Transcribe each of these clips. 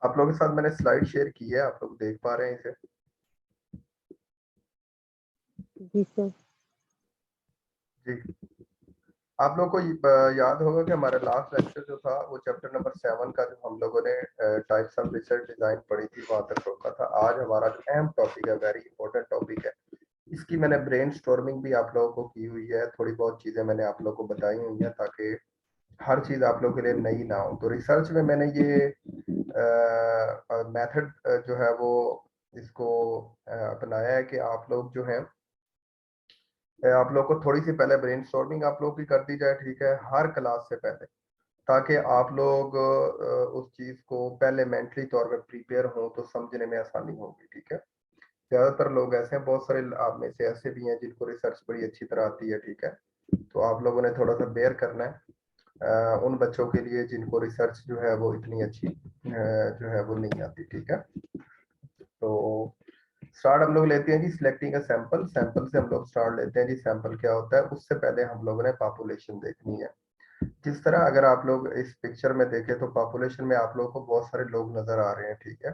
आप लोगों के साथ मैंने स्लाइड शेयर की है, आप लोग देख पा रहे हैं इसे? जी सर। जी। आप लोगों को याद होगा कि हमारा लास्ट लेक्चर जो था वो चैप्टर नंबर 7 का, जो हम लोगों ने टाइप्स ऑफ रिसर्च डिजाइन पढ़ी थी, वहां तक रोका था। आज हमारा जो अहम टॉपिक है, वेरी इंपॉर्टेंट टॉपिक है, इसकी मैंने ब्रेन स्टॉर्मिंग भी आप लोगों को की हुई है, थोड़ी बहुत चीजें मैंने आप लोगों को बताई हुई है ताकि हर चीज आप लोगों के लिए नई ना हो। तो रिसर्च में मैंने ये मेथड जो है वो इसको अपनाया है कि आप लोग जो है, आप लोग को थोड़ी सी पहले ब्रेनस्टॉर्मिंग आप लोग की कर दी जाए, ठीक है, हर क्लास से पहले, ताकि आप लोग उस चीज को पहले मेंटली तौर पे प्रिपेयर हो तो समझने में आसानी होगी, ठीक है। ज्यादातर लोग ऐसे हैं, बहुत सारे आप में से ऐसे भी हैं जिनको रिसर्च बड़ी अच्छी तरह आती है, ठीक है। तो आप लोगों ने थोड़ा सा बेयर करना है उन बच्चों के लिए जिनको रिसर्च जो है वो इतनी अच्छी जो है वो नहीं आती, ठीक है। तो स्टार्ट हम लोग लेते हैं जी, सिलेक्टिंग अ सैंपल। सैंपल से हम लोग स्टार्ट लेते हैं जी। सैंपल क्या होता है, उससे पहले हम लोगों ने पॉपुलेशन देखनी है। जिस तरह अगर आप लोग इस पिक्चर में देखें तो पॉपुलेशन में आप लोगों को बहुत सारे लोग नजर आ रहे हैं, ठीक है।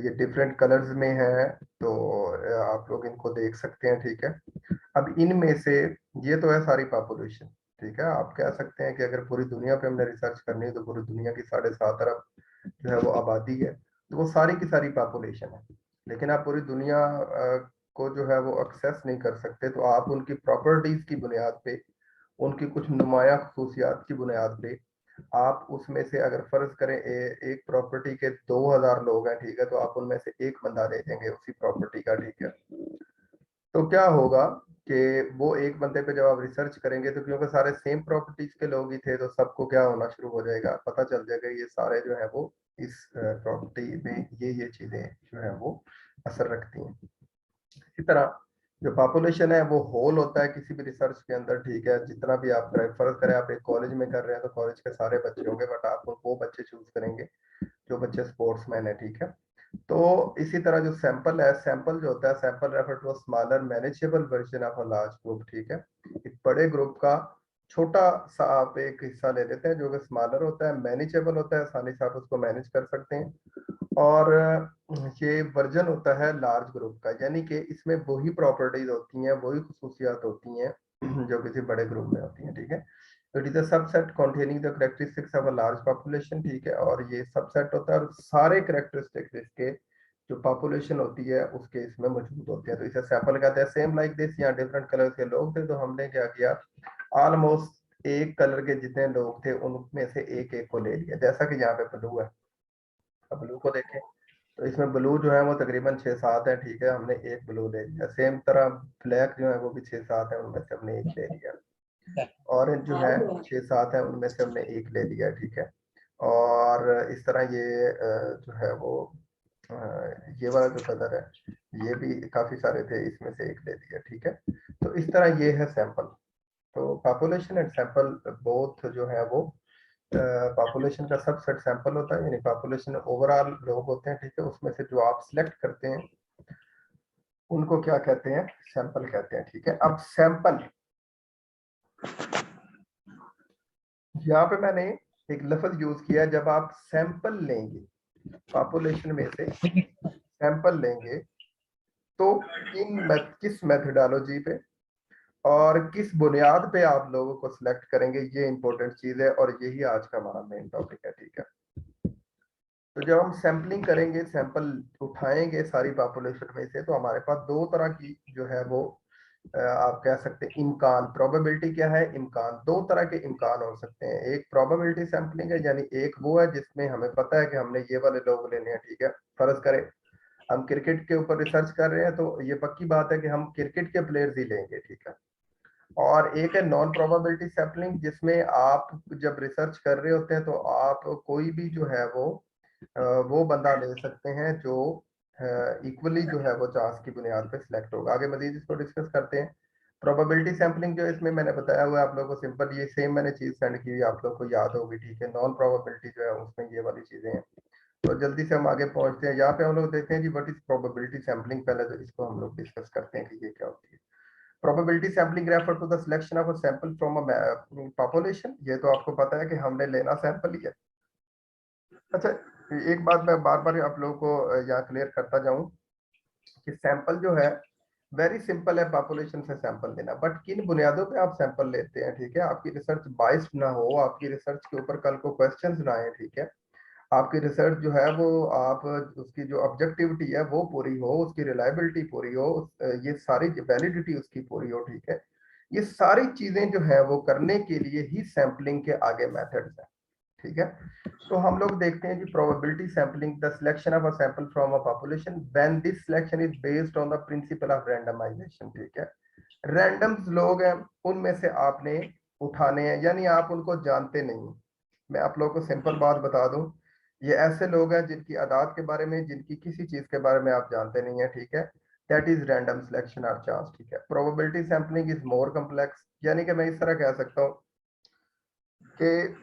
ये डिफरेंट कलर्स में है, तो आप लोग इनको देख सकते हैं, ठीक है। अब इनमें से ये तो है सारी पॉपुलेशन, ठीक है। आप कह सकते हैं कि अगर पूरी दुनिया पे हमने रिसर्च करनी है तो पूरी दुनिया की 7.5 अरब जो है वो आबादी है, तो वो सारी की सारी पॉपुलेशन है। लेकिन आप पूरी दुनिया को जो है वो एक्सेस नहीं कर सकते, तो आप उनकी प्रॉपर्टीज की बुनियाद पे, उनकी कुछ नुमाया खसूसियात की बुनियाद पे, आप उसमें से अगर फर्ज करें एक प्रॉपर्टी के 2000 लोग हैं, ठीक है, तो आप उनमें से एक बंदा ले लेंगे उसी प्रॉपर्टी का, ठीक है। तो क्या होगा कि वो एक बंदे पे जब आप रिसर्च करेंगे तो क्योंकि सारे सेम प्रॉपर्टीज के लोग ही थे, तो सबको क्या होना शुरू हो जाएगा, पता चल जाएगा ये सारे जो है वो इस प्रॉपर्टी में ये चीजें जो है वो असर रखती हैं। इसी तरह जो पॉपुलेशन है वो होल होता है किसी भी रिसर्च के अंदर, ठीक है। जितना भी आप फर्ज करें आप एक कॉलेज में कर रहे हैं तो कॉलेज के सारे बच्चे होंगे, बट आप वो बच्चे चूज करेंगे जो बच्चे स्पोर्ट्समैन है, ठीक है। तो इसी तरह जो सैंपल है, सैंपल जो होता है, sample refer to smaller manageable version of a large group, ठीक है। एक बड़े ग्रुप का छोटा सा आप एक हिस्सा ले लेते हैं जो कि स्मॉलर होता है, मैनेजेबल होता है, आसानी से आप उसको मैनेज कर सकते हैं। और ये वर्जन होता है लार्ज ग्रुप का, यानी कि इसमें वही प्रॉपर्टीज होती हैं, वही खसूसियात होती हैं जो किसी बड़े ग्रुप में होती हैं, ठीक है। तो it is a subset containing the characteristics of a large population, ठीक है। और ये सबसेट होता है और सारे करेक्टरिस्टिक्स इसके जो पॉपुलेशन होती है उसके इसमें मौजूद होते हैं। तो इसे सैंपल कहते हैं। सेम लाइक दिस, यहाँ डिफरेंट कलर के लोग थे, तो हमने क्या किया, ऑलमोस्ट एक कलर के जितने लोग थे उनमें से एक एक को ले लिया। जैसा कि यहाँ पे ब्लू है, अब ब्लू को देखें तो इसमें ब्लू जो है वो तकरीबन 6-7 है, ठीक है। हमने एक ब्लू ले लिया। सेम तरह ब्लैक जो है वो भी 6-7 है, उनमें से हमने एक ले लिया। ऑरेंज जो है 6-7 है, उनमें से हमने एक ले लिया, ठीक है। और इस तरह ये जो है वो अ, ये वाला जो कलर है ये भी काफी सारे थे, इसमें से एक ले लिया, ठीक है। तो इस तरह ये है सैंपल। तो पॉपुलेशन एंड सैंपल बोथ जो है वो पॉपुलेशन का सबसेट सैंपल होता है, यानी पॉपुलेशन ओवरऑल लोग होते हैं, ठीक है। उसमें से जो आप सिलेक्ट करते हैं उनको क्या कहते हैं, सैंपल कहते हैं, ठीक है। अब सैंपल, यहाँ पे मैंने एक लफ्ज यूज किया है, जब आप सैंपल लेंगे पॉपुलेशन में से सैंपल लेंगे तो किस मेथडोलॉजी पे और किस बुनियाद पे आप लोगों को सिलेक्ट करेंगे, ये इंपॉर्टेंट चीज है और यही आज का हमारा मेन टॉपिक है, ठीक है। तो जब हम सैंपलिंग करेंगे, सैंपल उठाएंगे सारी पॉपुलेशन में से, तो हमारे पास दो तरह की जो है वो आप कह सकते हैं इम्कान, प्रोबेबिलिटी क्या है, इम्कान। दो तरह के इम्कान हो सकते हैं। एक प्रोबेबिलिटी सैंपलिंग है, यानी एक वो है जिसमें हमें पता है कि हमने ये वाले लोग लेने हैं, ठीक है। फर्ज करें हम क्रिकेट के ऊपर रिसर्च कर रहे हैं, तो ये पक्की बात है कि हम क्रिकेट के प्लेयर्स ही लेंगे, ठीक है। और एक है नॉन प्रोबेबिलिटी सैंपलिंग, जिसमें आप जब रिसर्च कर रहे होते हैं तो आप कोई भी जो है वो बंदा ले सकते हैं जो इक्वली जो है वो चांस की बुनियाद पे सिलेक्ट होगा। आगे मजीद इसको डिस्कस करते हैं। प्रोबेबिलिटी सैंपलिंग जो इसमें मैंने बताया हुआ है आप लोगों को, सिंपल ये सेम मैंने चीज सेंड की हुई आप लोगों को याद होगी, ठीक है। नॉन प्रोबेबिलिटी जो है उसमें ये वाली चीजें हैं। तो जल्दी से हम आगे पहुंचते हैं। यहाँ पे हम लोग देखते हैं जी व्हाट इज प्रोबेबिलिटी सैंपलिंग। पहले तो इसको हम लोग डिस्कस करते हैं कि ये क्या होती है। Probability sampling refer to the selection of a sample from a population. ये तो आपको पता है कि हमने लेना सैंपल ही है। अच्छा, एक बात मैं बार बार आप लोगों को यहाँ क्लियर करता जाऊं कि सैंपल जो है वेरी सिंपल है, पॉपुलेशन से सैंपल लेना, बट किन बुनियादों पे आप सैंपल लेते हैं, ठीक है। आपकी रिसर्च बाइस्ड ना हो, आपकी रिसर्च के ऊपर कल को क्वेश्चंस ना आए, ठीक है। आपकी रिसर्च जो है वो आप उसकी जो ऑब्जेक्टिविटी है वो पूरी हो, उसकी रिलायबिलिटी पूरी हो, ये सारी वैलिडिटी उसकी पूरी हो, ठीक है। ये सारी चीजें जो है वो करने के लिए ही सैंपलिंग के आगे मेथड्स है, ठीक है। तो हम लोग देखते हैं कि probability sampling, the selection of a sample from a population when this selection is based on the principle of randomisation, ठीक है। रैंडम्स लोग हैं, उनमें से आपने उठाने हैं, यानी आप उनको जानते नहीं। मैं आप लोगों को सिंपल बात बता दूं, ये ऐसे लोग हैं जिनकी आदात के बारे में, जिनकी किसी चीज के बारे में आप जानते नहीं है, ठीक है। दैट इज रैंडम सिलेक्शन और चांस, ठीक है। Probability sampling is more complex, यानी कि मैं इस तरह कह सकता हूँ कि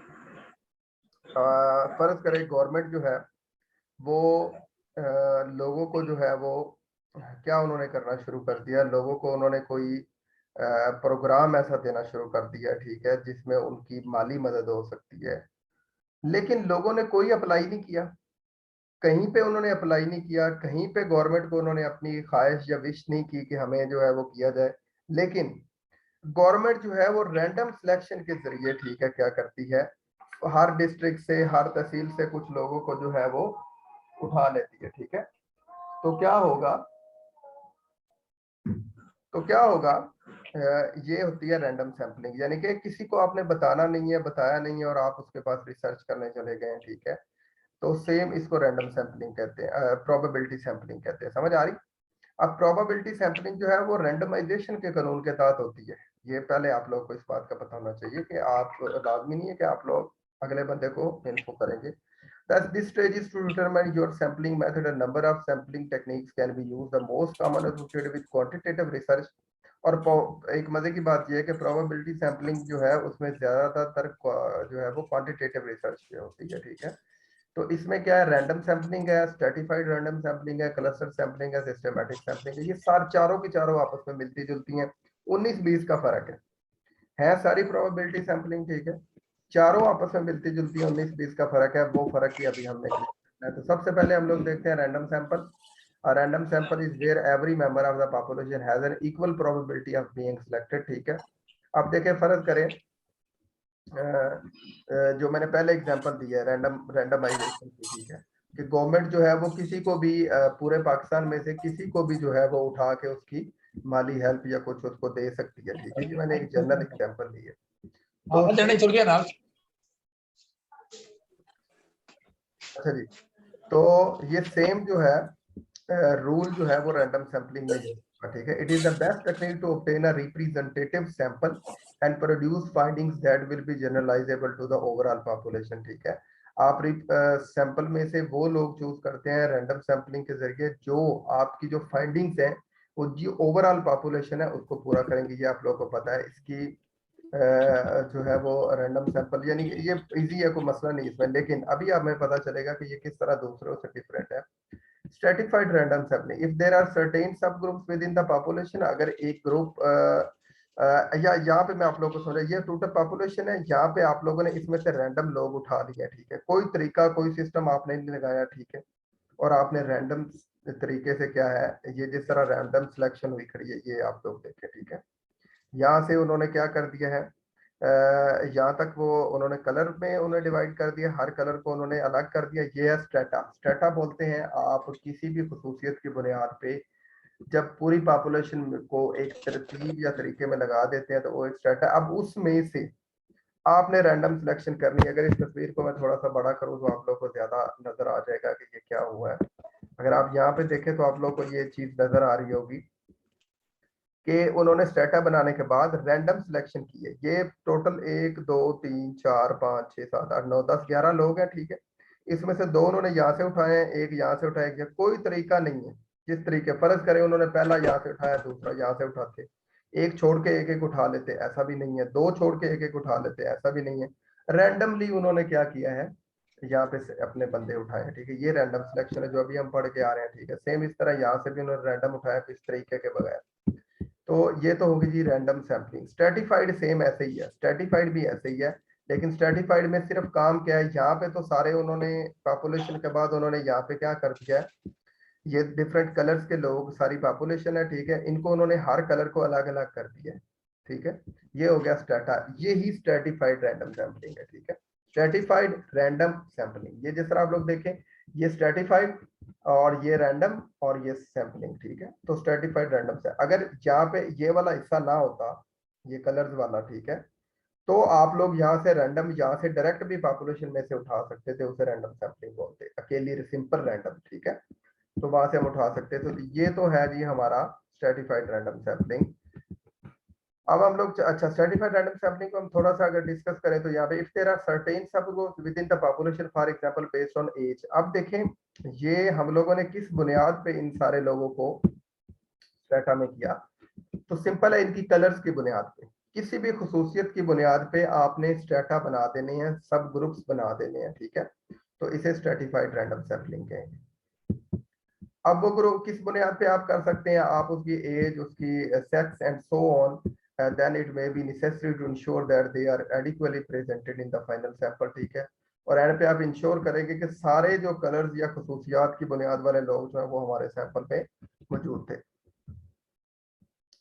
फर्ज करें गवर्नमेंट जो है वो लोगों को जो है वो क्या उन्होंने करना शुरू कर दिया, लोगों को उन्होंने कोई प्रोग्राम ऐसा देना शुरू कर दिया, ठीक है, जिसमें उनकी माली मदद हो सकती है। लेकिन लोगों ने कोई अप्लाई नहीं किया, कहीं पे उन्होंने अप्लाई नहीं किया, कहीं पे गवर्नमेंट को उन्होंने अपनी ख्वाहिश या विश नहीं की कि हमें जो है वो किया जाए। लेकिन गवर्नमेंट जो है वो रैंडम सिलेक्शन के जरिए, ठीक है, क्या करती है, हर डिस्ट्रिक्ट से, हर तहसील से कुछ लोगों को जो है वो उठा लेती है, ठीक है। तो क्या होगा, तो क्या होगा, ये होती है रैंडम सैंपलिंग, यानी कि किसी को आपने बताना नहीं है, बताया नहीं है, और आप उसके पास रिसर्च करने चले गए हैं, ठीक है। तो सेम इसको रैंडम सैंपलिंग कहते हैं, प्रोबेबिलिटी सैंपलिंग कहते हैं, समझ आ रही। अब प्रोबेबिलिटी सैंपलिंग जो है वो रैंडमाइजेशन के कानून के तहत होती है। ये पहले आप लोग को इस बात का पता होना चाहिए कि आप, लाजमी नहीं है कि आप लोग अगले बंदे को इन्फो करेंगे। Thus, this stage is to determine your sampling method. A number of sampling techniques can be used. The most common associated with quantitative research. और एक मजे की बात यह है कि प्रोबेबिलिटी सैंपलिंग जो है उसमें ज्यादातर जो है वो क्वांटिटेटिव रिसर्च पे होती है, ठीक है। तो इसमें क्या है, रैंडम सैम्पलिंग है, स्ट्रेटिफाइड रैंडम सैम्पलिंग है, क्लस्टर सैम्पलिंग है, सिस्टमैटिक सैम्पलिंग है। ये चारों की चारों आपस में मिलती जुलती हैं, 19-20 का फर्क है सारी प्रोबेबिलिटी सैम्पलिंग, ठीक है। चारों आपस में मिलती जुलती है, 19-20 का फर्क है, वो फर्क ही अभी हमने क्लियर करना है। तो सबसे पहले हम लोग देखते हैं random sample. A random sample is where every member of the population has an equal probability of being selected, ठीक है। अब देखें, फर्ज करें जो मैंने पहले एग्जांपल दिया है रैंडमाइजेशन की, ठीक है, कि गवर्नमेंट जो है वो किसी को भी पूरे पाकिस्तान में से किसी को भी जो है वो उठा के उसकी माली हेल्प या कुछ उसको दे सकती है, ठीक है। ये मैंने एक जनरल एग्जांपल दी है। तो अच्छा जी, तो ये सेम जो है रूल जो है वो रैंडम सैंपलिंग में यूज होगा, ठीक है। It is the best technique to obtain a representative sample and produce findings that will be generalisable to the overall population, ठीक है। आप सैंपल में से वो लोग चूज करते हैं रैंडम सैंपलिंग के जरिए जो आपकी जो फाइंडिंग्स हैं वो जो ओवरऑल पॉपुलेशन है उसको पूरा करेंगे। ये आप लोगों को पता है, इसकी जो है वो रैंडम सैंपल, यानी ये इजी है, कोई मसला नहीं इसमें। लेकिन अभी हमें पता चलेगा कि ये किस तरह दूसरों से डिफरेंट है। Stratified random sampling, if there are certain subgroups within the population, अगर एक ग्रुप या यहाँ पे मैं आप लोगों को समझा, ये टोटल पॉपुलेशन है, यहाँ पे आप लोगों ने इसमें से रैंडम लोग उठा लिया, ठीक है। कोई तरीका, कोई सिस्टम आपने नहीं लगाया, ठीक है, और आपने रैंडम तरीके से क्या है, ये जिस तरह रैंडम सिलेक्शन हुई खड़ी है, ये आप लोग देखें, ठीक है। यहाँ से उन्होंने क्या कर दिया है, यहाँ तक वो उन्होंने कलर में उन्हें डिवाइड कर दिया, हर कलर को उन्होंने अलग कर दिया। ये है स्ट्रेटा। स्ट्रेटा बोलते हैं आप किसी भी खसूसियत की बुनियाद पे जब पूरी पॉपुलेशन को एक तरतीब या तरीके में लगा देते हैं तो वो एक स्ट्रेटा। अब उसमें से आपने रैंडम सिलेक्शन करनी है। अगर इस तस्वीर को मैं थोड़ा सा बड़ा करूँ तो आप लोग को ज्यादा नजर आ जाएगा कि ये क्या हुआ है। अगर आप यहाँ पे देखें तो आप लोग को ये चीज नजर आ रही होगी कि उन्होंने स्टेटा बनाने के बाद रैंडम सिलेक्शन की है। ये टोटल 1 2 3 4 5 6 7 8 9 10 11 लोग हैं, ठीक है। इसमें से 2 उन्होंने यहाँ से उठाए हैं, एक यहाँ से उठाया गया। कोई तरीका नहीं है जिस तरीके, फर्ज करें उन्होंने पहला यहाँ से उठाया, दूसरा यहाँ से उठाते, एक छोड़ के एक एक उठा लेते, ऐसा भी नहीं है। 2 छोड़ के एक एक उठा लेते, ऐसा भी नहीं है। रैंडमली उन्होंने क्या किया है, यहाँ पे से अपने बंदे उठाए हैं, ठीक है। ये रैंडम सिलेक्शन है जो अभी हम पढ़ के आ रहे हैं, ठीक है। सेम इस तरह यहाँ से भी उन्होंने रैंडम उठाया इस तरीके के बगैर। तो ये तो होगी जी रैंडम सैम्पलिंग। स्ट्रेटिफाइड सेम ऐसे ही है, स्ट्रेटिफाइड भी ऐसे ही है, लेकिन स्ट्रेटिफाइड में सिर्फ काम क्या है, यहाँ पे तो सारे उन्होंने पॉपुलेशन के बाद उन्होंने यहाँ पे क्या कर दिया है, ये डिफरेंट कलर्स के लोग सारी पॉपुलेशन है, ठीक है, इनको उन्होंने हर कलर को अलग अलग कर दिया है, ठीक है। ये हो गया स्ट्रेटा, ये ही स्ट्रेटिफाइड रैंडम सैम्पलिंग है, ठीक है। स्ट्रेटिफाइड रैंडम सैम्पलिंग, ये जिस तरह आप लोग देखें, ये स्ट्रेटिफाइड और ये रैंडम और ये सैम्पलिंग, ठीक है। तो स्ट्रेटिफाइड रैंडम से अगर यहाँ पे ये वाला हिस्सा ना होता, ये कलर्स वाला, ठीक है, तो आप लोग यहाँ से रैंडम, यहाँ से डायरेक्ट भी पॉपुलेशन में से उठा सकते थे, उसे रैंडम सैम्पलिंग बोलते, अकेली सिंपल रैंडम, ठीक है। तो वहां से हम उठा सकते हैं। तो ये तो है जी हमारा स्ट्रेटिफाइड रैंडम सैम्पलिंग। अब हम लोग, अच्छा, स्ट्रेटिफाइड रैंडम सैम्पलिंग को हम थोड़ा सा अगर डिस्कस करें तो यहाँ पे if there are certain subgroups within the population for example based on age. अब देखें ये हम लोगों ने किस बुनियाद पे इन सारे लोगों को स्ट्रेटा में किया, तो सिंपल है, इनकी कलर्स की बुनियाद पे, किसी भी खुसूसियत की बुनियाद पे आपने स्ट्रेटा बना देने हैं, सब ग्रुप्स बना देने हैं, ठीक है। तो इसे स्ट्रेटिफाइड रैंडम सैम्पलिंग कहेंगे। अब वो ग्रुप किस बुनियाद पे आप कर सकते हैं, आप उसकी एज, उसकी sex and so on, then it may be necessary to ensure that they are adequately presented in the final sample, ठीक है। और एंड पे आप इंश्योर करेंगे कि सारे जो कलर्स या खुसूसियात की बुनियाद वाले लोग जो है वो हमारे सैंपल पे मौजूद थे।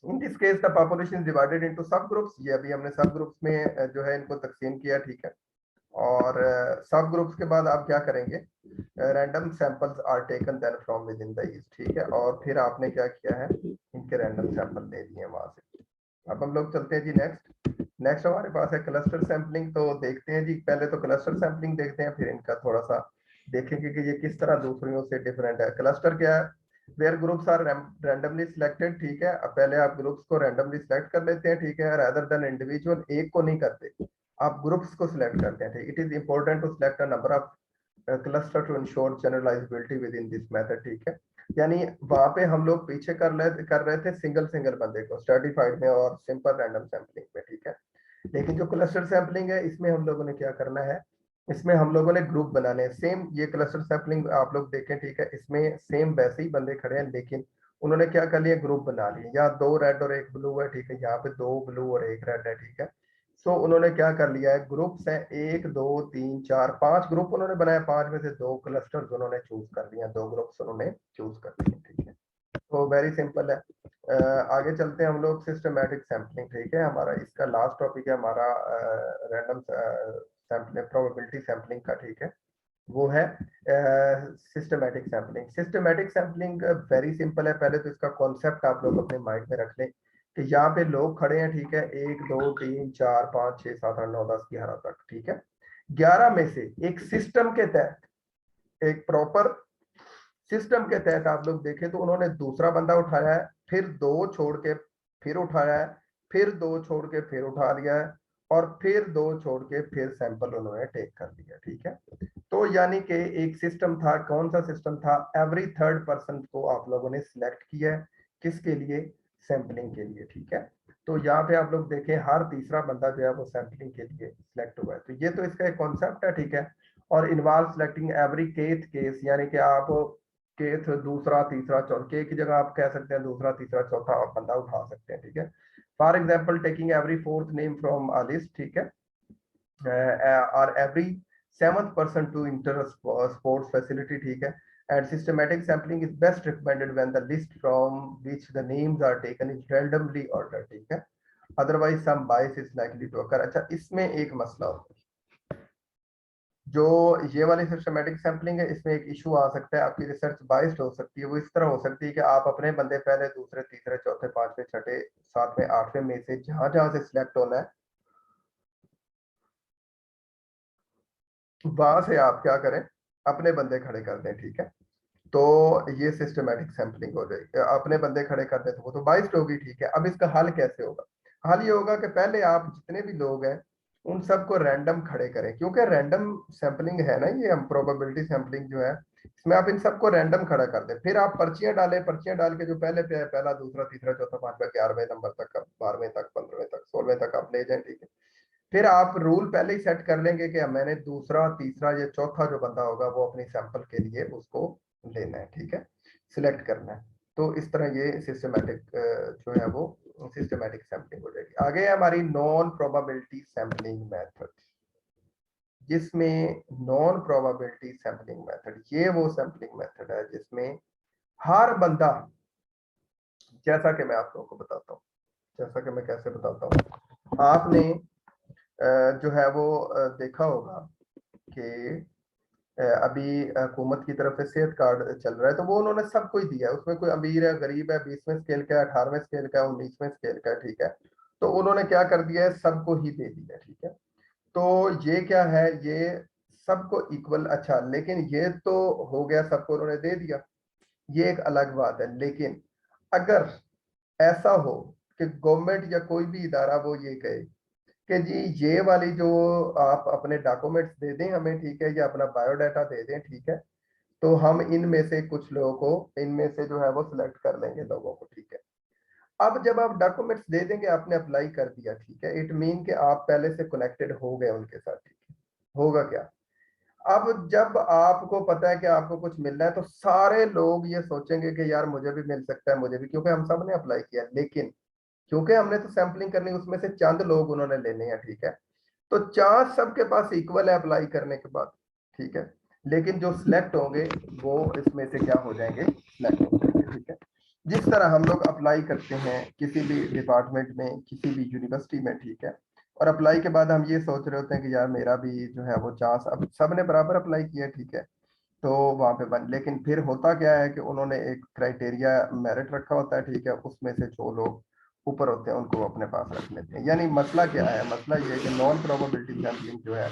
In this case the population is divided into सब ग्रुप्स, ये अभी हमने सब ग्रुप्स में जो है इनको तकसीम किया, ठीक है। और सब ग्रुप्स के बाद आप क्या करेंगे, random samples are taken then from within the east, ठीक है। और फिर आपने क्या किया है, इनके रैंडम सैंपल ले लिए वहां से। अब हम लोग चलते हैं जी नेक्स्ट हमारे पास है क्लस्टर सैंपलिंग। तो देखते हैं जी, पहले तो क्लस्टर सैंपलिंग देखते हैं, फिर इनका थोड़ा सा देखेंगे कि ये किस तरह दूसरियों से डिफरेंट है। क्लस्टर क्या है, where groups are randomly selected, ठीक है। अब पहले आप ग्रुप्स को रैंडमली सिलेक्ट कर लेते हैं, ठीक है, रादर देन इंडिविजुअल, एक को नहीं करते, आप ग्रुप्स को सिलेक्ट करते हैं, ठीक। It is important to select a number of cluster to ensure generalisability within this method, ठीक है। यानी वहां पे हम लोग पीछे कर रहे थे सिंगल सिंगल बंदे को स्ट्रेटिफाइड में और सिंपल रैंडम सैंपलिंग में, ठीक है। लेकिन जो क्लस्टर सैंपलिंग है, इसमें हम लोगों ने क्या करना है, इसमें हम लोगों ने ग्रुप बनाने हैं। सेम ये क्लस्टर सैंपलिंग आप लोग देखें, ठीक है, इसमें सेम वैसे ही बंदे खड़े हैं, लेकिन उन्होंने क्या कर लिया, ग्रुप बना लिए। यहाँ 2 रेड और 1 ब्लू है, ठीक है, यहाँ पे 2 ब्लू और 1 रेड है, ठीक है। सो उन्होंने क्या कर लिया है, ग्रुप्स है 1 2 3 4 5 ग्रुप उन्होंने बनाया, 5 में से 2 क्लस्टर्स उन्होंने चूज कर लिया, 2 ग्रुप्स उन्होंने चूज कर लिए, ठीक है। तो वेरी सिंपल है। आगे चलते हैं हम लोग, सिस्टमैटिक सैंपलिंग, ठीक है, हमारा इसका लास्ट टॉपिक है हमारा रैंडम सैंपलिंग, प्रोबेबिलिटी सैंपलिंग का, ठीक है। वो है systematic sampling. Systematic sampling very simple है। पहले तो इसका कॉन्सेप्ट आप लोग अपने माइंड में रख लें कि यहाँ पे लोग खड़े हैं, ठीक है, 1 2 3 4 5 6 7 8 9 10 11 तक, ठीक है। 11 में से एक सिस्टम के तहत, एक प्रॉपर सिस्टम के तहत आप लोग देखें तो उन्होंने दूसरा बंदा उठाया है, फिर 2 छोड़ के फिर उठाया है, फिर 2 छोड़ के फिर उठा लिया है, और फिर 2 छोड़ के फिर सैंपल उन्होंने टेक कर लिया, ठीक है। तो यानी कि एक सिस्टम था, कौन सा सिस्टम था, एवरी थर्ड पर्सन को आप लोगों ने सिलेक्ट किया है, किसके लिए, सैंपलिंग के लिए, ठीक है। तो यहाँ पे आप लोग देखें हर तीसरा बंदा जो है वो सैंपलिंग के लिए सिलेक्ट हुआ है। तो ये तो इसका एक कॉन्सेप्ट है, ठीक है। और involve selecting every kth case, यानी कि आप केथ दूसरा तीसरा चौथा, के की जगह आप कह सकते हैं दूसरा तीसरा चौथा आप बंदा उठा सकते हैं, ठीक है। For example taking every fourth name from a list, ठीक है, और every seventh person to enter sports facility, ठीक है। And systematic sampling is best recommended when the list from which the names are taken is randomly ordered, ठीक है, otherwise some bias is likely to occur। अच्छा, इसमें एक मसला होता है, जो ये वाली सिस्टमैटिक सैंपलिंग है, इसमें एक इशू आ सकता है, आपकी रिसर्च बाइस्ड हो सकती है। वो इस तरह हो सकती है कि आप अपने बंदे पहले दूसरे तीसरे चौथे पांचवें छठे सातवें आठवें में से जहां जहां से सिलेक्ट होना है, वहां से आप क्या करें, अपने बंदे खड़े कर दें, ठीक है। तो ये सिस्टमैटिक सैंपलिंग हो जाएगी, अपने बंदे खड़े कर दें तो वो तो बाइस्ड होगी, ठीक है। अब इसका हल कैसे होगा, हल ये होगा कि पहले आप जितने भी लोग हैं उन सबको रैंडम खड़े करें, क्योंकि रैंडम सैंपलिंग है ना, ये हम प्रोबेबिलिटी सैंपलिंग जो है, इसमें आप इन सबको रैंडम खड़ा कर दें। फिर आप पर्चियां डालें, पर्चियां डाल के जो पहले पे है, पहला दूसरा तीसरा चौथा पांचवा 11वें नंबर तक, 12वें तक 15वें तक 16वें तक आप ले जाएं, ठीक है। फिर आप रूल पहले ही सेट कर लेंगे कि मैंने दूसरा तीसरा या चौथा जो बंदा होगा वो अपनी सैंपल के लिए उसको लेना है, ठीक है, सिलेक्ट करना है। तो इस तरह ये सिस्टमैटिक जो है वो सिस्टमैटिक सैंपलिंग हो जाएगी। आगे है हमारी नॉन प्रोबेबिलिटी सैंपलिंग मेथड। जिसमें नॉन प्रोबेबिलिटी सैंपलिंग मेथड, ये वो सैंपलिंग मेथड है जिसमें हर बंदा, जैसा कि मैं आप लोगों को बताता हूँ, जैसा कि मैं कैसे बताता हूँ, आपने जो है वो देखा होगा कि अभी हुकूमत की तरफ से सेहत कार्ड चल रहा है, तो वो उन्होंने सबको ही दिया है। उसमें कोई अमीर है, गरीब है, 20वें स्केल का है, 18वें स्केल का है, 19वें स्केल का है, ठीक है। तो उन्होंने क्या कर दिया है, सबको ही दे दिया, ठीक है। तो ये क्या है, ये सबको इक्वल, अच्छा, लेकिन ये तो हो गया, सबको उन्होंने दे दिया, ये एक अलग बात है। लेकिन अगर ऐसा हो कि गवर्नमेंट या कोई भी इदारा वो ये कहे कि जी ये वाली जो आप अपने डॉक्यूमेंट्स दे दें हमें, ठीक है, या अपना बायोडाटा दे दें, ठीक है, तो हम इनमें से कुछ लोगों को, इनमें से जो है वो सिलेक्ट कर लेंगे लोगों को, ठीक है। अब जब आप डॉक्यूमेंट्स दे देंगे, आपने अप्लाई कर दिया, ठीक है, इट मीन कि आप पहले से कनेक्टेड हो गए उनके साथ, ठीक है। होगा क्या, अब जब आपको पता है कि आपको कुछ मिलना है, तो सारे लोग ये सोचेंगे कि यार मुझे भी मिल सकता है, मुझे भी, क्योंकि हम सब ने अप्लाई किया। लेकिन क्योंकि हमने तो सैंपलिंग करनी, उसमें से चंद लोग उन्होंने लेने हैं, ठीक है, तो चांस सबके पास इक्वल है अप्लाई करने के बाद, ठीक है। लेकिन जो सिलेक्ट होंगे वो इसमें से क्या हो जाएंगे, सिलेक्ट हो जाएंगे, ठीक है। जिस तरह हम लोग अप्लाई करते हैं किसी भी डिपार्टमेंट में, किसी भी यूनिवर्सिटी में, ठीक है, और अप्लाई के बाद हम ये सोच रहे होते हैं कि यार मेरा भी जो है वो चांस, अब सब ने बराबर अप्लाई किया, ठीक है, तो वहां पे बन, लेकिन फिर होता क्या है कि उन्होंने एक क्राइटेरिया मेरिट रखा होता है, ठीक है, उसमें से जो लोग ऊपर होते हैं उनको अपने पास रख लेते हैं। यानी मसला क्या है, मसला ये है कि नॉन प्रोबेबिलिटी सैंपलिंग जो है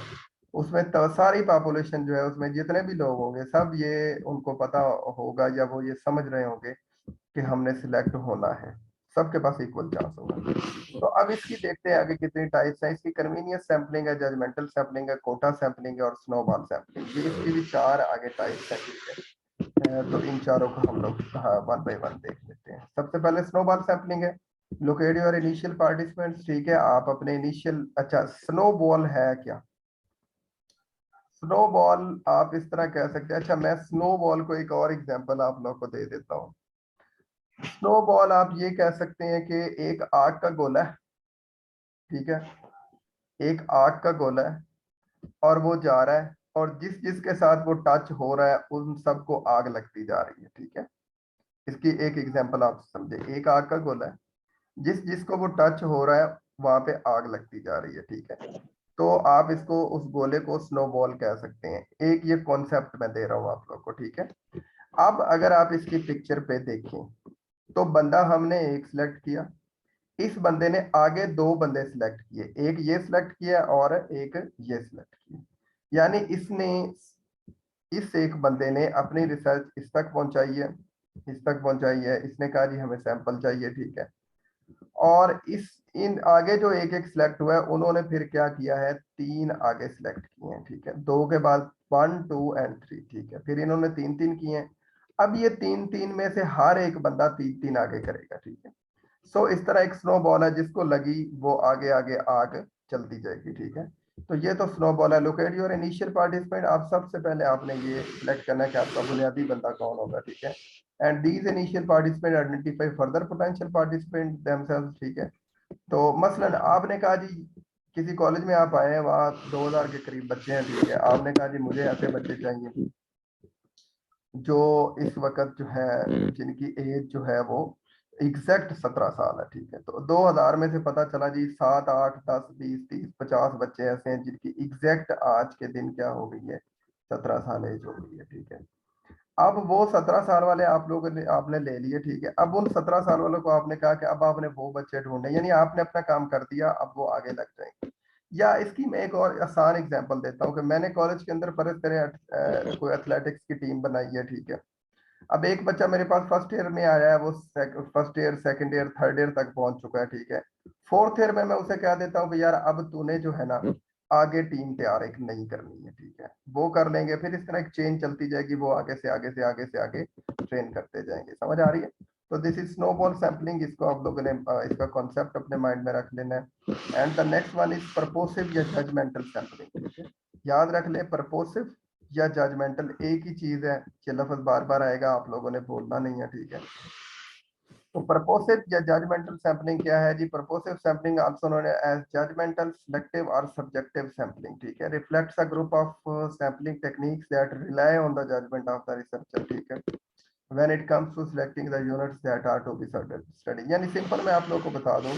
उसमें तो सारी पॉपुलेशन जो है, उसमें जितने भी लोग होंगे सब ये उनको पता होगा, या वो ये समझ रहे होंगे कि हमने सिलेक्ट होना है, सबके पास इक्वल चांस होगा। तो अब इसकी देखते हैं आगे कितनी टाइप्स हैं इसकी। कन्वीनियंस सैंपलिंग है, जजमेंटल सैंपलिंग है, कोटा सैंपलिंग है और स्नोबॉल सैंपलिंग, ये इसकी भी 4 आगे टाइप्स है, ठीक है। तो इन चारों को हम लोग वन बाय वन देख लेते हैं। सबसे पहले स्नोबॉल सैंपलिंग है, लोकेट योर इनिशियल पार्टिसिपेंट्स, ठीक है, आप अपने इनिशियल, अच्छा स्नोबॉल है क्या, स्नोबॉल आप इस तरह कह सकते हैं। अच्छा, मैं स्नोबॉल को एक और एग्जांपल आप लोग को दे देता हूँ। स्नोबॉल आप ये कह सकते हैं कि एक आग का गोला है, ठीक है, एक आग का गोला है और वो जा रहा है, और जिस जिसके साथ वो टच हो रहा है उन सबको आग लगती जा रही है, ठीक है। इसकी एक एग्जांपल आप समझे, एक आग का गोला है, जिस जिसको वो टच हो रहा है वहां पे आग लगती जा रही है, ठीक है। तो आप इसको, उस गोले को स्नोबॉल कह सकते हैं। एक ये कॉन्सेप्ट मैं दे रहा हूँ आप लोग को, ठीक है। अब अगर आप इसकी पिक्चर पे देखें, तो बंदा हमने एक सिलेक्ट किया, इस बंदे ने आगे 2 बंदे सिलेक्ट किए, एक ये सिलेक्ट किया और एक ये सिलेक्ट किया। यानी इसने, इस एक बंदे ने अपनी रिसर्च इस तक पहुंचाई है, इस तक पहुंचाई है, इसने कहा जी हमें सैंपल चाहिए, ठीक है। और इस, इन आगे जो एक एक सिलेक्ट हुआ है, उन्होंने फिर क्या किया है, 3 आगे सिलेक्ट किए हैं, ठीक है, 2 के बाद 1 2 एंड 3, ठीक है, फिर इन्होंने 3 3 किए हैं। अब ये 3 3 में से हर एक बंदा 3 3 आगे करेगा, ठीक है। सो इस तरह एक स्नोबॉल है, जिसको लगी वो आगे आगे आग चलती जाएगी, ठीक है। तो ये तो स्नोबॉल है। लोकेट योर इनिशियल पार्टिसिपेंट, आप सबसे पहले आपने ये सिलेक्ट करना है कि आपका बुनियादी बंदा कौन होगा, ठीक है। And these initial participant identify further potential participant themselves, ठीक है। तो मसलन आपने कहा जी, किसी कॉलेज में आप आए हैं, वहाँ 2000 के करीब बच्चे हैं, ठीक है, आपने कहा जी मुझे ऐसे बच्चे चाहिए जो इस वक्त जो है, जिनकी एज जो है वो एग्जैक्ट 17 साल है, ठीक है। तो 2000 में से पता चला जी 7 8 10 20 30 50 बच्चे ऐसे हैं जिनकी एग्जैक्ट आज के दिन क्या हो गई है, 17 साल एज हो गई है, ठीक है। अब वो 17 साल वाले आप लोगों ने, आपने ले लिए, ठीक है। अब उन 17 साल वालों को आपने कहा कि अब आपने वो बच्चे ढूंढने, यानी आपने अपना काम कर दिया, अब वो आगे लग जाएंगे। या इसकी मैं एक और आसान एग्जांपल देता हूँ कि मैंने कॉलेज के अंदर फर्ज करें कोई एथलेटिक्स की टीम बनाई है, ठीक है। अब एक बच्चा मेरे पास फर्स्ट ईयर में आया है, वो first year, second year, third year तक पहुंच चुका है, ठीक है। फोर्थ ईयर में मैं उसे कह देता हूँ कि यार अब तूने जो है ना आगे टीम तैयार एक नई करनी है, ठीक है, वो कर लेंगे। फिर इस तरह एक चेन चलती जाएगी, वो आगे से आगे से आगे से आगे ट्रेन करते जाएंगे। समझ आ रही है? तो दिस इज स्नोबॉल सैंपलिंग, इसको आप लोगों ने इसका कॉन्सेप्ट अपने माइंड में रख लेना है। And the next one is purposive या जजमेंटल सैंपलिंग, ठीक है। याद रख ले, परपोसिव या जजमेंटल एक ही चीज है, ये लफ्ज बार बार आएगा, आप लोगों ने बोलना नहीं है, ठीक है। तो पर्पोसिव या जजमेंटल सैंपलिंग क्या है जी? Purposive sampling also known as judgemental, selective और सब्जेक्टिव सैंपलिंग, ठीक है, reflects a group of sampling techniques that rely on the judgement of the researcher, ठीक है, when it comes to selecting the units that are to be study. यानी simple मैं आप लोगों को बता दूं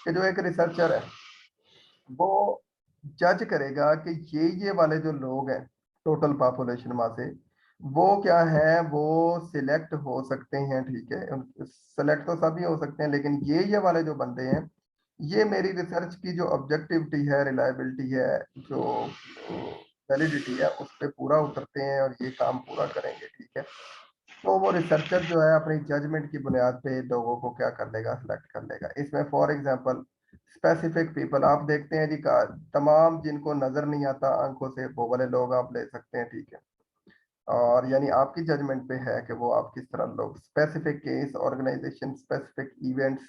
कि जो एक रिसर्चर है वो जज करेगा कि ये वाले जो लोग हैं टोटल पॉपुलेशन में से वो क्या है, वो सिलेक्ट हो सकते हैं, ठीक है, सिलेक्ट तो सभी हो सकते हैं, लेकिन ये वाले जो बंदे हैं ये मेरी रिसर्च की जो ऑब्जेक्टिविटी है, रिलायबिलिटी है, जो वैलिडिटी है उस पर पूरा उतरते हैं और ये काम पूरा करेंगे, ठीक है। तो वो रिसर्चर जो है अपनी जजमेंट की बुनियाद पे लोगों को क्या कर लेगा, सिलेक्ट कर लेगा। इसमें फॉर एग्जांपल स्पेसिफिक पीपल आप देखते हैं जी का तमाम जिनको नजर नहीं आता आंखों से वो वाले लोग आप ले सकते हैं, ठीक है, और यानी आपकी जजमेंट पे है कि वो आप किस तरह लोग, specific case, organisation, specific events,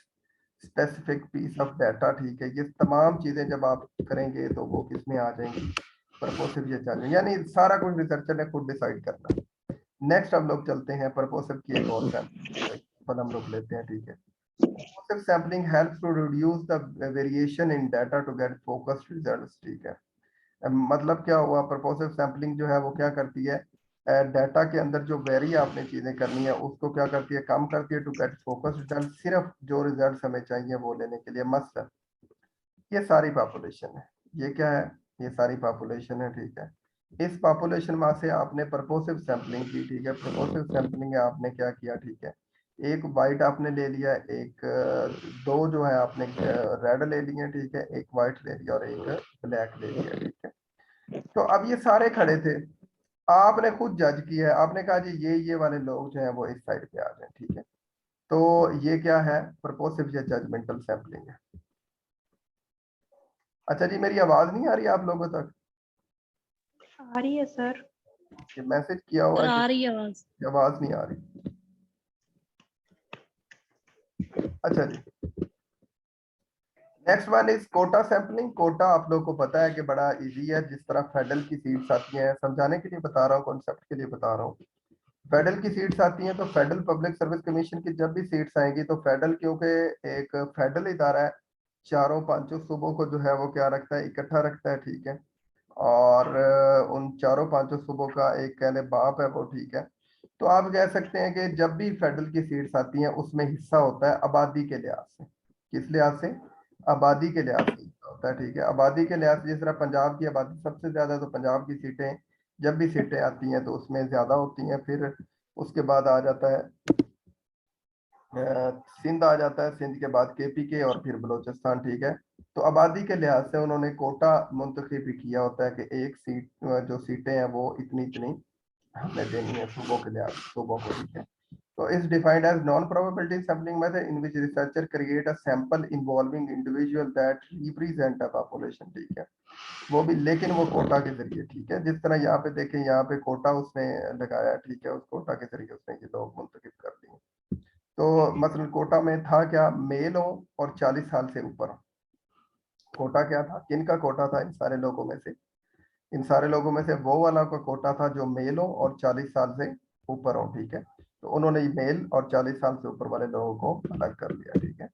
specific piece of data, ठीक है, ये तमाम चीजें जब आप करेंगे तो वो किस में आ जाएंगी, प्रपोसिव या जजमेंट, यानी सारा कुछ रिसर्चर ने खुद डिसाइड करना है। नेक्स्ट हम लोग चलते हैं प्रपोसिव की एक और सैंपल हम लोग लेते हैं, ठीक है। Purposive sampling helps to reduce the variation in data to get focused results, ठीक है। मतलब क्या हुआ, प्रपोसिव सैंपलिंग जो है वो क्या करती है, डाटा के अंदर जो वेरी आपने चीजें करनी है उसको क्या करती है, कम करती है, टू गेट फोकस रिजल्ट, सिर्फ जो रिजल्ट हमें चाहिए वो लेने के लिए मस्त है। ये सारी पॉपुलेशन है, ये क्या है, ये सारी पॉपुलेशन है, ठीक है। इस पॉपुलेशन में से आपने प्रपोसिव सैंपलिंग की, ठीक है, प्रपोसिव सैंपलिंग आपने क्या किया, ठीक है, एक वाइट आपने ले लिया, एक दो जो है आपने रेड ले लिए, ठीक है, एक वाइट ले लिया और एक ब्लैक ले लिया, ठीक है। तो अब ये सारे खड़े थे, आपने खुद जज किया है, आपने कहा जी ये वाले लोग जो है वो इस साइड पे आ जाए, ठीक है। तो ये क्या है, प्रपोसिव या जजमेंटल सैंपलिंग है। अच्छा जी, मेरी आवाज नहीं आ रही आप लोगों तक? आ रही है सर। ये मैसेज किया हुआ सर है आ कि रही है आवाज। आवाज नहीं आ रही। अच्छा जी, next one is quota sampling. Quota आप लोगों को पता है कि बड़ा इजी है, जिस तरह फेडरल की सीट्स आती हैं, समझाने के लिए बता रहा हूँ, कॉन्सेप्ट के लिए बता रहा हूँ। फेडरल की सीट्स आती हैं तो फेडरल पब्लिक सर्विस कमीशन की जब भी सीट्स आएंगी तो फेडरल, क्योंकि एक फेडरल इदारा है, चारों पांचों सूबों को जो है वो क्या रखता है, इकट्ठा रखता है, ठीक है, और उन चारों पांचों सूबों का एक कहने बाप है वो, ठीक है। तो आप कह सकते हैं कि जब भी फेडरल की सीट्स आती हैं उसमें हिस्सा होता है आबादी के लिहाज से, किस लिहाज से, आबादी के लिहाज से हिस्सा होता है, ठीक है, आबादी के लिहाज से। जिस तरह पंजाब की आबादी सबसे ज्यादा है तो पंजाब की सीटें जब भी सीटें आती हैं तो उसमें ज्यादा होती हैं। फिर उसके बाद आ जाता है सिंध आ जाता है, सिंध के बाद केपीके और फिर बलोचिस्तान, ठीक है। तो आबादी के लिहाज से उन्होंने कोटा मुंतखब भी किया होता है कि एक सीट जो सीटें हैं वो इतनी इतनी हमने देनी है सूबों के लिहाज, सूबों को, ठीक है। तो इस defined as non probability sampling method in which researcher create a sample involving individual that represent a population, ठीक है, वो भी लेकिन वो कोटा के जरिए, ठीक है। जिस तरह यहाँ पे देखें, यहाँ पे कोटा उसने लगाया, ठीक है, उस कोटा के जरिए उसने ये लोग मुंतखब कर दिए। तो मसलन कोटा में था क्या, मेल हो और 40 साल से ऊपर हो। कोटा क्या था, किन का कोटा था, इन सारे लोगों में से, इन सारे लोगों में से वो वाला का कोटा था जो मेल हो और 40 साल से ऊपर हो, ठीक है। तो उन्होंने मेल और 40 साल से ऊपर वाले लोगों को अलग कर दिया, ठीक है।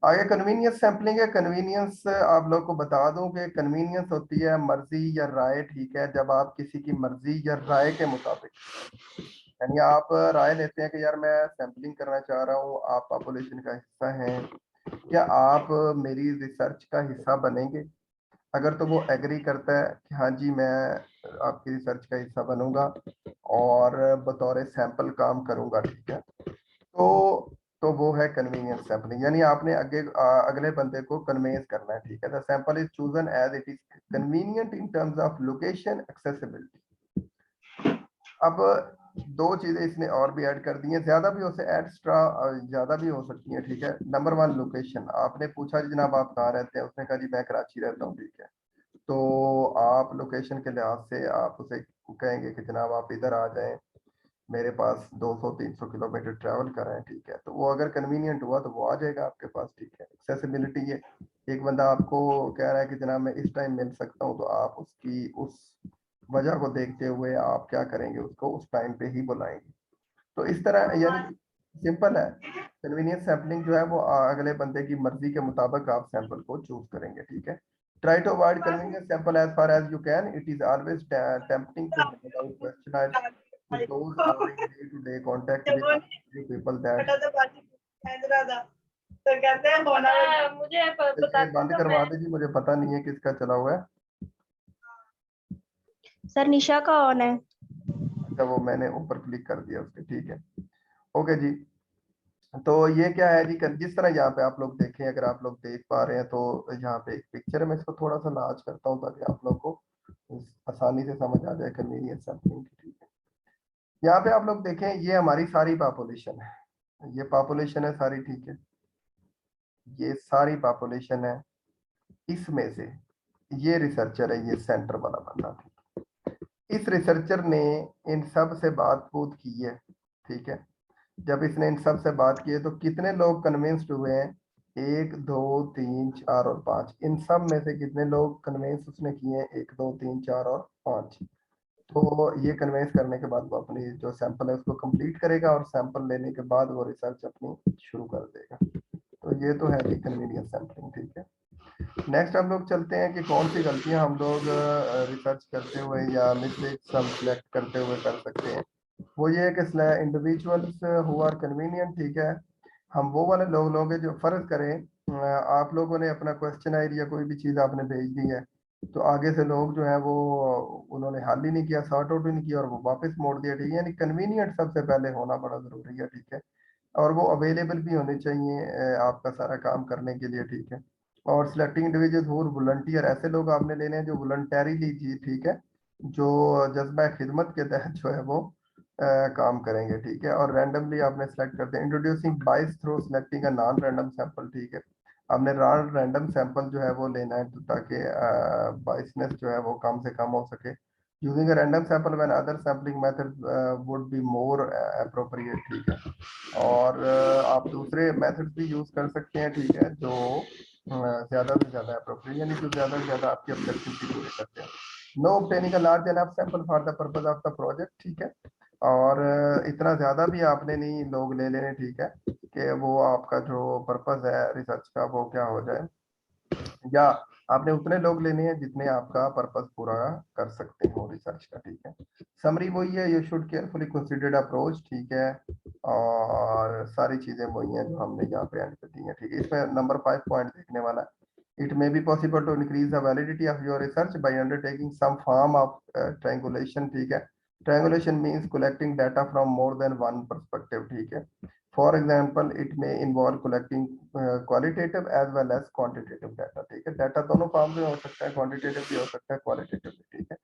आगे कन्वीनियंस सैंपलिंग है। कन्वीनियंस आप लोग को बता दूं कि कन्वीनियंस होती है मर्जी या राय, ठीक है, जब आप किसी की मर्जी या राय के मुताबिक, यानी आप राय लेते हैं कि यार मैं सैंपलिंग करना चाह रहा हूँ, आप पॉपुलेशन का हिस्सा हैं, क्या आप मेरी रिसर्च का हिस्सा बनेंगे? अगर तो वो एग्री करता है कि हाँ जी मैं आपकी रिसर्च का हिस्सा बनूंगा और बतौर सैंपल काम करूंगा, ठीक है, तो वो है कन्वीनियंस सैंपलिंग, यानी आपने अगले बंदे को कन्वेंस करना है, ठीक है। The sample is chosen as it is convenient in terms of location, accessibility. अब दो चीजें इसने और भी ऐड कर दी हैं, ज्यादा भी हो सकते एक्स्ट्रा, ज्यादा भी हो सकती हैं, ठीक है। Number one, location. आपने पूछा जी जनाब आप कहाँ रहते हैं, उसने कहा जी मैं कराची रहता हूँ, ठीक है। तो आप लोकेशन के लिहाज से आप उसे कहेंगे कि जनाब आप इधर आ जाएं, मेरे पास 200-300 किलोमीटर ट्रैवल कर रहे हैं, ठीक है। तो वो अगर कन्वीनियंट हुआ तो वो आ जाएगा आपके पास, ठीक है। एक्सेसिबिलिटी है, एक बंदा आपको कह रहा है कि जनाब मैं इस टाइम मिल सकता हूँ, तो आप उसकी उस वजह को देखते हुए आप क्या करेंगे, उसको उस टाइम पे ही बुलाएंगे। तो इस तरह यानी सिंपल है। कन्वीनियंस सैम्पलिंग जो है वो अगले बंदे की मर्जी के मुताबिक आप सैंपल को चूज करेंगे, ठीक है। Try to avoid convenience sample as far as you can, it is always tempting to hand out questionnaire to those avoiding day-to-day contact with the people that मुझे ये बंद करवा दीजिए, मुझे पता नहीं है किसका चला हुआ है। सर निशा का ऑन है। अच्छा वो मैंने ऊपर क्लिक कर दिया उसके, ठीक है। ओके जी, तो ये क्या है जी, जिस तरह यहाँ पे आप लोग देखें, अगर आप लोग देख पा रहे हैं तो यहाँ पे एक पिक्चर है, मैं इसको थोड़ा सा लार्ज करता हूँ ताकि आप लोग को आसानी से समझ आ जाए कन्वीनियंस सैंपलिंग की, ठीक है। यहाँ पे आप लोग देखें, ये हमारी सारी पॉपुलेशन है, ये पॉपुलेशन है सारी, ठीक है। ये सारी पॉपुलेशन है, इसमें से ये रिसर्चर है, ये सेंटर वाला बंदा, इस रिसर्चर ने इन सब से बात की है, ठीक है। जब इसने इन सब से बात की है तो कितने लोग कन्विंस्ड हुए हैं? 1 2 3 4 और 5, इन सब में से कितने लोग कन्विंस उसने किए हैं? 1 2 3 4 और 5। तो ये कन्विंस करने के बाद वो अपनी जो सैंपल है उसको कंप्लीट करेगा और सैंपल लेने के बाद वो रिसर्च अपनी शुरू कर देगा। तो ये तो है कि कन्वीनियंस सैंपलिंग, ठीक है। नेक्स्ट हम लोग चलते हैं कि कौन सी गलतियां हम लोग रिसर्च करते हुए या मिस्टेक्स हम सिलेक्ट करते हुए कर सकते हैं। वो ये है कि इंडिविजुअल्स हु आर कन्वीनियंट, ठीक है। हम वो वाले लोग हैं जो फर्ज करें आप लोगों ने अपना क्वेश्चन या कोई भी चीज़ आपने भेज दी है, तो आगे से लोग जो है वो उन्होंने हल ही नहीं किया, सॉर्ट आउट ही नहीं किया और वो वापस मोड़ दिया, ठीक है। यानी कन्वीनियंट सबसे पहले होना बड़ा ज़रूरी है, ठीक है। और वो अवेलेबल भी होने चाहिए आपका सारा काम करने के लिए, ठीक है। और सिलेक्टिंग इंडिविजुअल हु वॉलंटियर, ऐसे लोग आपने लेने हैं जो वॉलंटरीली जी, ठीक है, जो जज्बा खिदमत के तहत जो है वो काम करेंगे, ठीक है। और रैंडमली आपने सेलेक्ट करते हैं। इंट्रोड्यूसिंग बाइस through selecting a non random sample, ठीक है। आपने नॉन रैंडम सैंपल जो है वो लेना है, तो ताकि बाइसनेस जो है वो कम से कम हो सके। Using a random sample when other sampling method would be more appropriate, ठीक है। और आप दूसरे मेथड भी यूज कर सकते हैं, ठीक है, जो ज्यादा से ज्यादा अप्रोप्रिएट, यानी जो ज्यादा से ज्यादा आपके ऑब्जेक्टिव की पूरी करते हैं। No obtaining a large enough sample for the purpose of the project, ठीक है। और इतना ज्यादा भी आपने नहीं लोग ले लेने, ठीक है, कि वो आपका जो पर्पस है रिसर्च का वो क्या हो जाए, या आपने उतने लोग लेने हैं जितने आपका पर्पस पूरा कर सकते हो रिसर्च का, ठीक है। समरी वही है, you should carefully considered approach, ठीक है। और सारी चीजें वही हैं जो हमने यहाँ पे एंड कर दी हैं, ठीक है। इसमें नंबर 5 पॉइंट देखने वाला है। It may be possible to increase the validity of your research by undertaking some form of triangulation, ठीक है। Triangulation means collecting data from more than one perspective, ठीक है। For example, it may involve collecting qualitative as well as quantitative data, ठीक है। Data दोनों form में हो सकता है, quantitative भी हो सकता है, qualitative भी, ठीक है।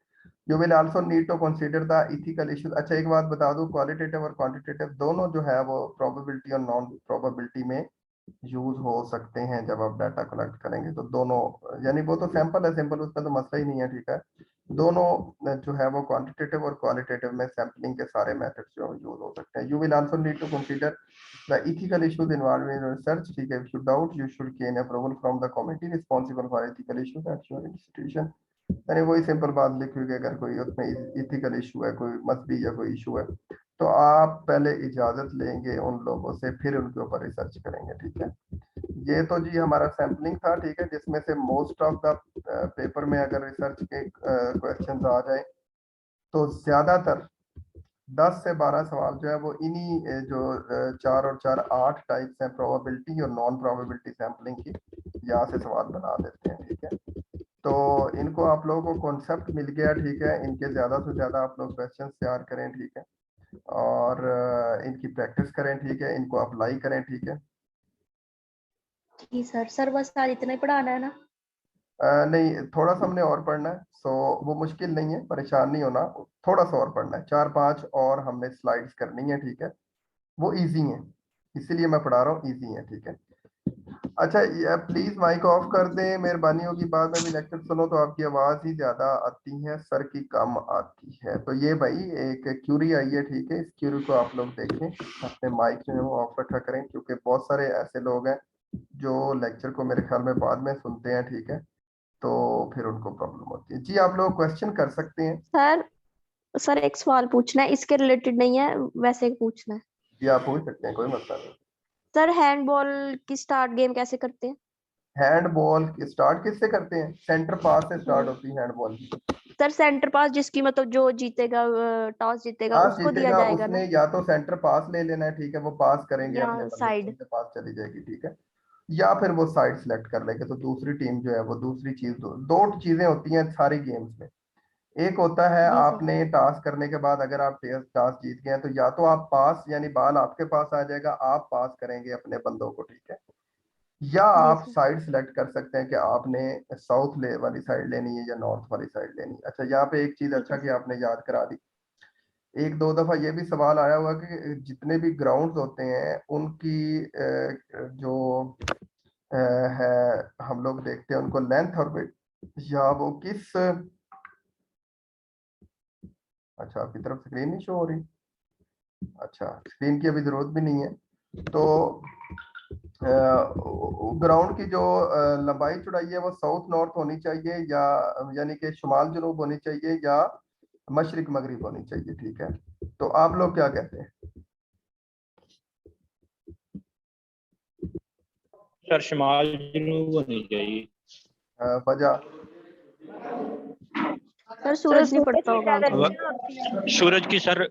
You will also need to consider the ethical issues। अच्छा एक बात बता दूं, qualitative और quantitative दोनों जो है वो probability और non probability में यूज हो सकते हैं। जब आप डाटा कलेक्ट करेंगे तो दोनों, यानी वो तो सैंपल है, सैंपल उसका तो मसला ही नहीं है, ठीक है। दोनों जो है वो क्वांटिटेटिव और क्वालिटेटिव में सैंपलिंग के सारे मेथड्स जो यूज हो सकते हैं। You will also need to consider the ethical issues involve in research, ठीक है। If you doubt you should gain approval from the committee responsible for ethical issues at your institution. यानी वही simple बात लिखी हुई है, अगर कोई उसमें इथिकल इशू है, कोई मसबी या कोई इशू है, तो आप पहले इजाजत लेंगे उन लोगों से, फिर उनके ऊपर रिसर्च करेंगे, ठीक है। ये तो जी हमारा सैम्पलिंग था, ठीक है, जिसमें से मोस्ट ऑफ द पेपर में अगर रिसर्च के क्वेश्चंस आ जाए तो ज्यादातर 10 से 12 सवाल जो है वो इन्हीं जो 4 और 4 8 टाइप्स हैं प्रोबेबिलिटी और नॉन प्रोबेबिलिटी सैम्पलिंग की, यहाँ से सवाल बना देते हैं, ठीक है। तो इनको आप लोगों को कॉन्सेप्ट मिल गया, ठीक है। इनके ज्यादा से ज्यादा आप लोग क्वेश्चन तैयार करें, ठीक है, और इनकी प्रैक्टिस करें, ठीक है, इनको अप्लाई करें, ठीक है। जी सर। सर बस आज इतना ही पढ़ाना है ना? नहीं, थोड़ा सा हमने और पढ़ना है, सो वो मुश्किल नहीं है, परेशान नहीं होना। थोड़ा सा और पढ़ना है, 4-5 और हमने स्लाइड्स करनी है, ठीक है। वो इजी है, इसीलिए मैं पढ़ा रहा हूँ, इजी है, ठीक है। अच्छा ये प्लीज माइक ऑफ कर दें, मेहरबानी होगी। बाद में भी लेक्चर सुनो तो आपकी आवाज ही ज्यादा आती है, सर की कम आती है। तो ये भाई एक क्यूरी आई है, ठीक है, इस क्यूरी को आप लोग देखें, अपने माइक जो है वो ऑफ रखा करें, क्योंकि बहुत सारे ऐसे लोग हैं जो लेक्चर को मेरे ख्याल में बाद में सुनते हैं, ठीक है, तो फिर उनको प्रॉब्लम होती है। जी आप लोग क्वेश्चन कर सकते हैं। सर सर एक सवाल पूछना है, इसके रिलेटेड नहीं है, वैसे ही पूछना है। ये आप पूछ सकते हैं, कोई मसला नहीं। सर हैंडबॉल की स्टार्ट गेम कैसे करते हैं? हैंडबॉल स्टार्ट किससे करते हैं? सेंटर पास से स्टार्ट होती है हैंडबॉल की। सर सेंटर पास जिसकी मतलब जो जीतेगा टॉस जीतेगा हाँ उसको दिया जीतेगा जाएगा उसने ना, या तो सेंटर पास ले लेना है, ठीक है, वो पास करेंगे या अपने बंदे को, साइड? उनके पास चली जाएगी, ठीक है। या फिर वो साइड सेलेक्ट कर लेंगे, तो दूसरी टीम जो है वो दूसरी चीज, दो चीजें होती हैं सारी गेम्स में। एक होता है जी सर। आपने टास्क करने के बाद अगर आप टास्क जीत गए हैं तो या तो आप पास यानी बाल आपके पास आ जाएगा, आप पास करेंगे अपने बंदों को, ठीक है। या जी आप सर। साइड सेलेक्ट कर सकते हैं कि आपने साउथ ले वाली साइड लेनी है या नॉर्थ वाली साइड लेनी है। अच्छा यहाँ पे एक चीज ठीक अच्छा है कि सर। आपने याद करा दी। एक दो दफा ये भी सवाल आया हुआ कि जितने भी ग्राउंड्स होते हैं उनकी जो है, हम लोग देखते हैं उनको लेंथ और विड्थ, या वो किस, अच्छा आपकी तरफ स्क्रीन नहीं शो हो रही, अच्छा स्क्रीन की अभी जरूरत भी नहीं है। तो ग्राउंड की जो लंबाई चौड़ाई है वो साउथ नॉर्थ होनी चाहिए, या यानी कि शुमाल जनूब होनी चाहिए, या मशरिक मगरिब होनी चाहिए, ठीक है। तो आप लोग क्या कहते हैं? सर शुमाल जनूब होनी चाहिए। वजह? सर सूरज नहीं पड़ता होगा आंखों में। सूरज की सर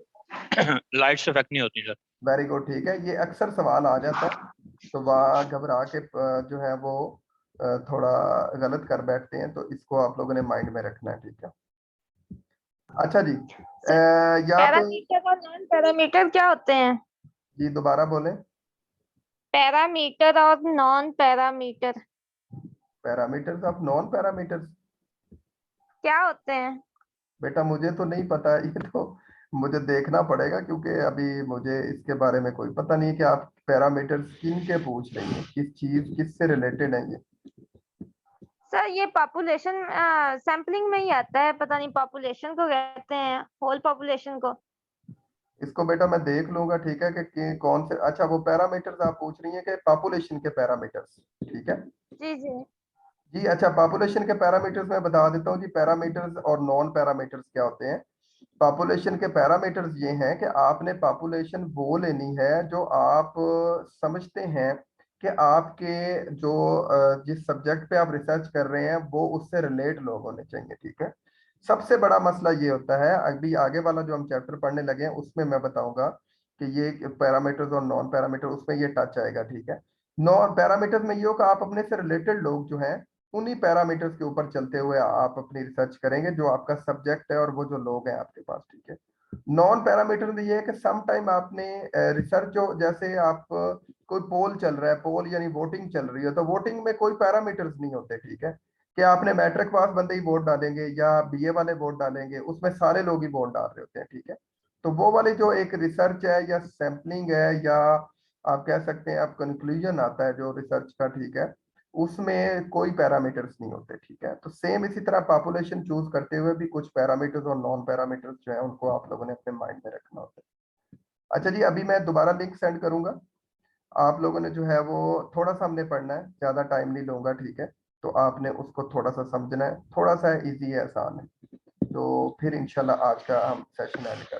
लाइट से इफेक्ट नहीं होती सर। वेरी गुड, ठीक है, ये अक्सर सवाल आ जाता है, तो वहाँ घबरा के जो है वो थोड़ा गलत कर बैठते हैं, तो इसको आप लोगों ने माइंड में रखना है, ठीक है। अच्छा जी, यहाँ पे पैरामीटर और नॉन पैरामीटर क्या होते हैं? जी दोबारा बोलें। पैरामीटर और non parameter parameters of non parameters? क्या होते हैं? बेटा मुझे तो नहीं पता है, ये तो मुझे देखना पड़ेगा, क्योंकि अभी मुझे इसके बारे में कोई पता नहीं है कि आप पैरामीटर्स किन के पूछ रही हैं, किस चीज किससे रिलेटेड है ये। सर ये पॉपुलेशन सैम्पलिंग में ही आता है, पता नहीं पॉपुलेशन को कहते हैं, होल पॉपुलेशन को। इसको बेटा मैं देख लूंगा, ठीक है, कि कौन से, अच्छा वो पैरामीटर्स आप पूछ रही हैं कि पॉपुलेशन के पैरामीटर्स, ठीक है। जी जी। जी अच्छा, पॉपुलेशन के पैरामीटर्स मैं बता देता हूँ जी, पैरामीटर्स और नॉन पैरामीटर्स क्या होते हैं। पॉपुलेशन के पैरामीटर्स ये हैं कि आपने पॉपुलेशन वो लेनी है जो आप समझते हैं कि आपके जो जिस सब्जेक्ट पे आप रिसर्च कर रहे हैं वो उससे रिलेट लोग होने चाहिए, ठीक है। सबसे बड़ा मसला ये होता है, अभी आगे वाला जो हम चैप्टर पढ़ने लगे हैं उसमें मैं बताऊंगा कि ये पैरामीटर्स और नॉन पैरामीटर, उसमें ये टच आएगा, ठीक है। नॉन पैरामीटर्स में ये होगा आप अपने से रिलेटेड लोग जो हैं उन्हीं पैरामीटर्स के ऊपर चलते हुए आप अपनी रिसर्च करेंगे, जो आपका सब्जेक्ट है और वो जो लोग हैं आपके पास, ठीक है। नॉन पैरामीटर में ये है कि सम टाइम आपने रिसर्च जो, जैसे आप कोई पोल चल रहा है, पोल यानी वोटिंग चल रही है, तो वोटिंग में कोई पैरामीटर्स नहीं होते, ठीक है। कि आपने मैट्रिक पास बंदे ही वोट डालेंगे या बीए वाले वोट डालेंगे, उसमें सारे लोग ही वोट डाल रहे होते हैं, ठीक है। तो वो वाली जो एक रिसर्च है या सैम्पलिंग है, या आप कह सकते हैं आप कंक्लूजन आता है जो रिसर्च का, ठीक है, उसमें कोई पैरामीटर्स नहीं होते, ठीक है। तो सेम इसी तरह पॉपुलेशन चूज करते हुए भी कुछ पैरामीटर्स और नॉन पैरामीटर्स जो है उनको आप लोगों ने अपने माइंड में रखना होता है। अच्छा जी, अभी मैं दोबारा लिंक सेंड करूंगा, आप लोगों ने जो है वो थोड़ा सा हमने पढ़ना है, ज्यादा टाइम नहीं लूंगा, ठीक है। तो आपने उसको थोड़ा सा समझना है, थोड़ा सा इजी है, आसान है। तो फिर इंशाल्लाह आज का हम सेशन एंड कर